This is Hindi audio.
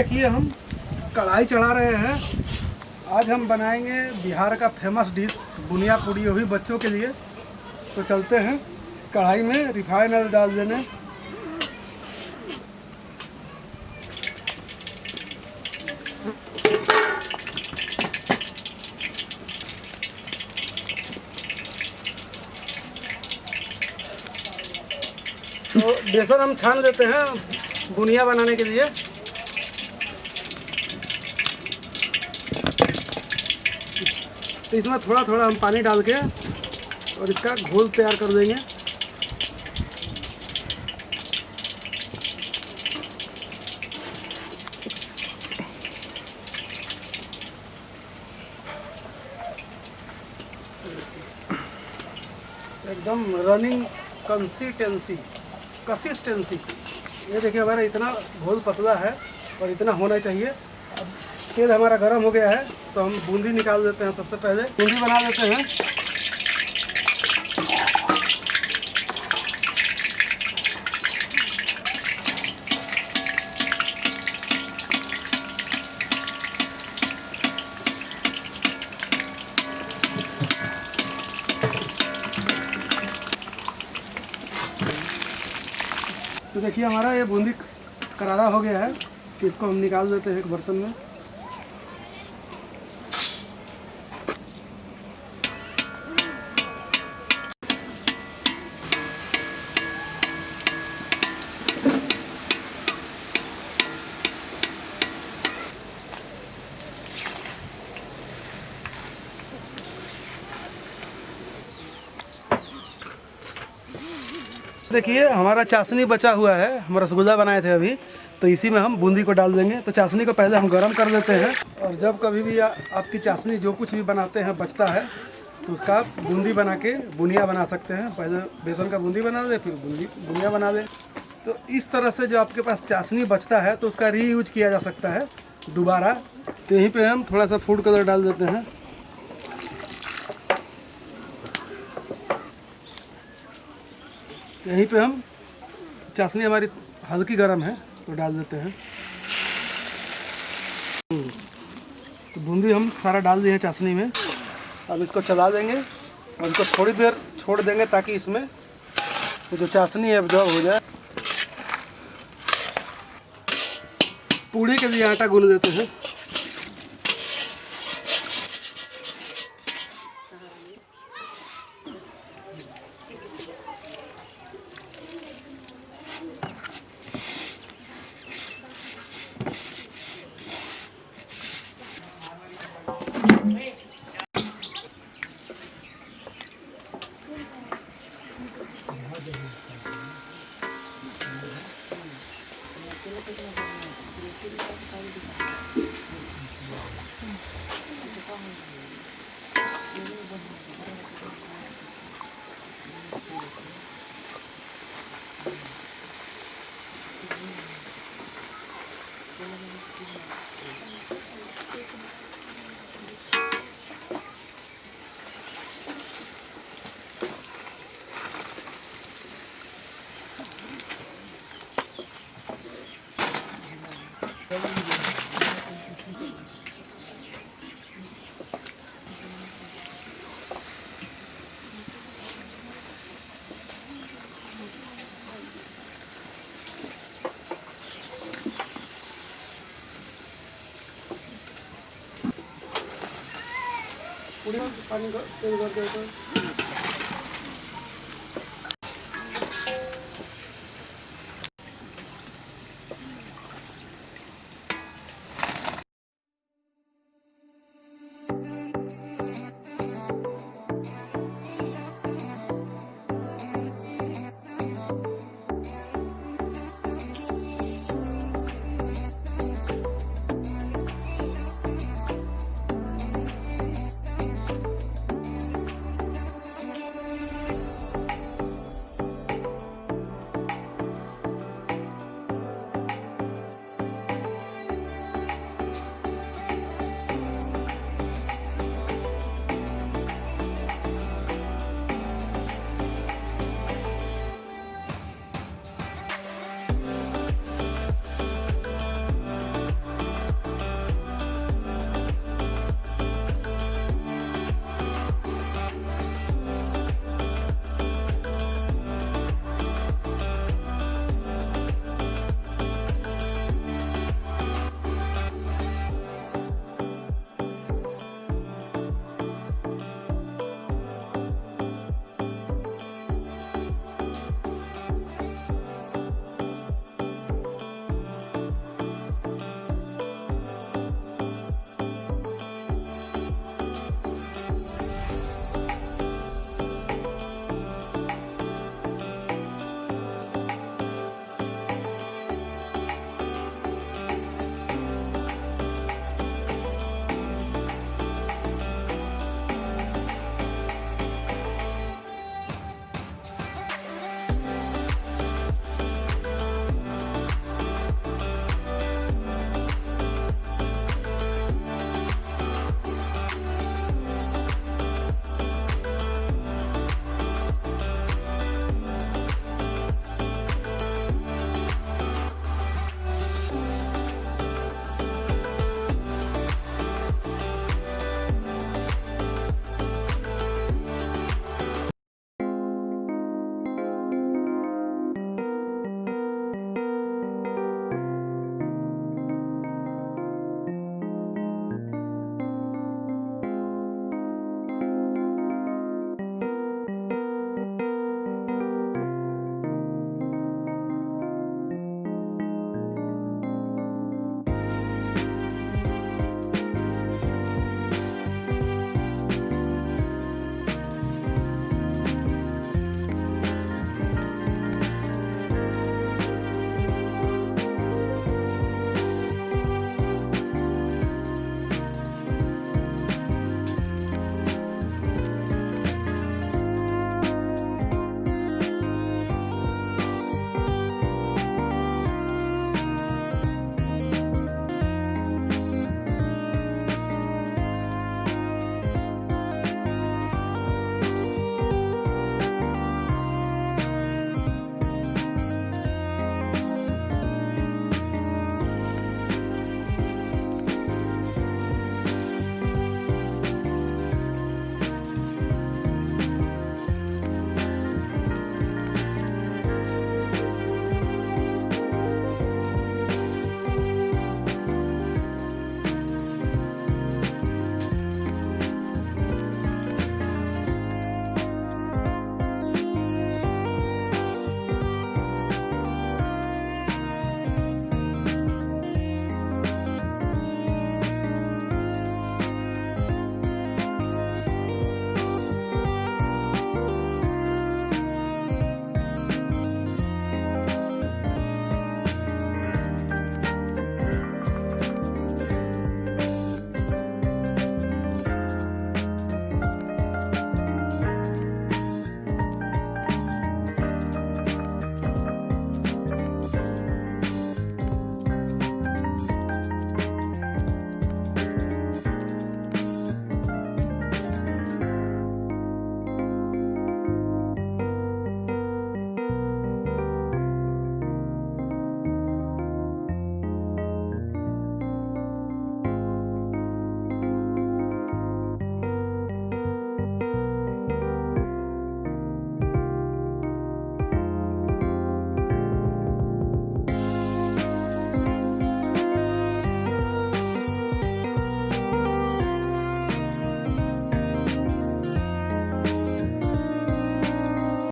देखिए हम कढ़ाई चढ़ा रहे हैं। आज हम बनाएंगे बिहार का फेमस डिश बुनिया पूड़ी, वो भी बच्चों के लिए। तो चलते हैं, कढ़ाई में रिफाइन ऑयल डाल देने। तो बेसन हम छान लेते हैं बुनिया बनाने के लिए। तो इसमें थोड़ा थोड़ा हम पानी डाल के और इसका घोल तैयार कर देंगे। एकदम रनिंग कंसिस्टेंसी। ये देखिए हमारा इतना घोल पतला है और इतना होना चाहिए। अब तेल हमारा गर्म हो गया है तो हम बूंदी निकाल देते हैं। सबसे पहले बूंदी बना लेते हैं। तो देखिए हमारा ये बूंदी करारा हो गया है। तो इसको हम निकाल देते हैं एक बर्तन में। देखिए हमारा चाशनी बचा हुआ है, हम रसगुल्ला बनाए थे अभी, तो इसी में हम बूंदी को डाल देंगे। तो चाशनी को पहले हम गरम कर लेते हैं। और जब कभी भी आपकी चाशनी जो कुछ भी बनाते हैं बचता है तो उसका आप बूंदी बना के बुनिया बना सकते हैं। पहले बेसन का बूंदी बना दें, फिर बुनिया बना दें। तो इस तरह से जो आपके पास चाशनी बचता है तो उसका रीयूज किया जा सकता है दोबारा। तो यहीं पर हम थोड़ा सा फूड कलर डाल देते हैं। यहीं पे हम चाशनी हमारी हल्की गर्म है तो डाल देते हैं। तो बूंदी हम सारा डाल दिए हैं चाशनी में। अब इसको चला देंगे और इसको थोड़ी देर छोड़ देंगे ताकि इसमें तो जो चाशनी है एब्जॉर्ब हो जाए। पूड़ी के लिए आटा गूंद देते हैं। पूड़ी में पानी का तेल कर देते हैं।